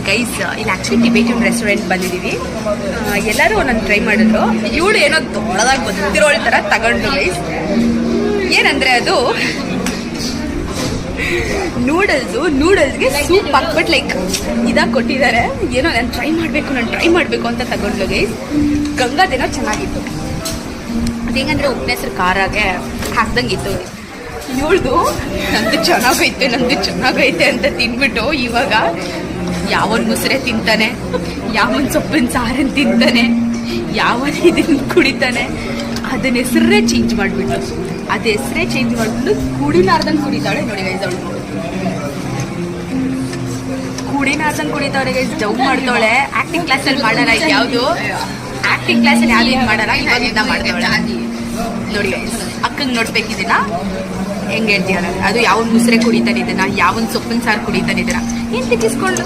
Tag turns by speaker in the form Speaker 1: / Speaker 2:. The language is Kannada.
Speaker 1: ಗೈಸ್ ಇಲ್ಲಿ ಆ್ಯಕ್ಚುಲಿ ಟಿಬೇಟಿಯನ್ ರೆಸ್ಟೋರೆಂಟ್ ಬಂದಿದ್ದೀವಿ. ಎಲ್ಲರೂ ನಾನು ಟ್ರೈ ಮಾಡಿದ್ರು. ಇವಳು ಏನೋ ದೊಡ್ಡದಾಗಿ ಗೊತ್ತಿರೋಳ ಥರ ತಗೊಂಡು ಗೈಸ್. ಏನಂದರೆ ಅದು ನೂಡಲ್ಸ್ಗೆ ಸೂಪ್ ಹಾಕ್ಬಿಟ್ಟು ಲೈಕ್ ಇದಾಗಿ ಕೊಟ್ಟಿದ್ದಾರೆ. ಏನೋ ನಾನು ಟ್ರೈ ಮಾಡಬೇಕು ಅಂತ ತಗೊಂಡ್ಲು ಗೈಸ್. ಗಂಗಾದೇನೋ ಚೆನ್ನಾಗಿತ್ತು. ಅದೇಗಂದ್ರೆ ಉಪ್ಪಿನ ಹೆಸರು ಖಾರಾಗೆ ಹಾಕ್ದಂಗಿತ್ತು. ಇವಳ್ದು ನಂದು ಚೆನ್ನಾಗೈತೆ ಅಂತ ತಿನ್ಬಿಟ್ಟು ಇವಾಗ ಯಾವನ್ ಮುಸ್ರೆ ತಿಂತಾನೆ, ಯಾವನ್ ಸೊಪ್ಪಿನ ಸಾರನ್ನು ತಿಂತಾನೆ, ಯಾವನ್ ಇದನ್ನು ಕುಡಿತಾನೆ. ಅದನ್ನ ಹೆಸರೇ ಚೇಂಜ್ ಮಾಡಿಬಿಟ್ಟು ಕುಡಿಲಾರ್ದಂಗೆ ಕುಡಿತಾಳೆ ನೋಡಿ ಗೈಸ್. ಅವಳು ಕುಡಿಲಾರ್ದಂಗೆ ಕುಡಿತಾವಳೆ ಗೈಸ್. ಜವ್ ಮಾಡ್ತಾವಳೆ. ಆಕ್ಟಿಂಗ್ ಕ್ಲಾಸಲ್ಲಿ ಮಾಡಲ್ಲ ಯಾವುದು ಆಕ್ಟಿಂಗ್ ಕ್ಲಾಸಲ್ಲಿ ಯಾವ್ದು ಮಾಡಲ್ಲ, ಇವಾಗ ಇದನ್ನ ಮಾಡ್ತಾವಳೆ ನೋಡಿ ಗೈಸ್. ಅಕ್ಕಂಗೆ ನೋಡ್ಬೇಕಿದ್ದೀನ ಹೆಂಗೆ ಹೇಳ್ತೀಯಲ್ಲ, ಅದು ಯಾವನ್ ಮುಸ್ರೆ ಕುಡಿತಾನೆ ಇದನ್ನ, ಯಾವನ್ ಸೊಪ್ಪಿನ ಸಾರು ಕುಡಿತಾನೆ ಇದನ್ನ ಏನ್ ತಿಕ್ಕಿಸ್ಕೊಂಡು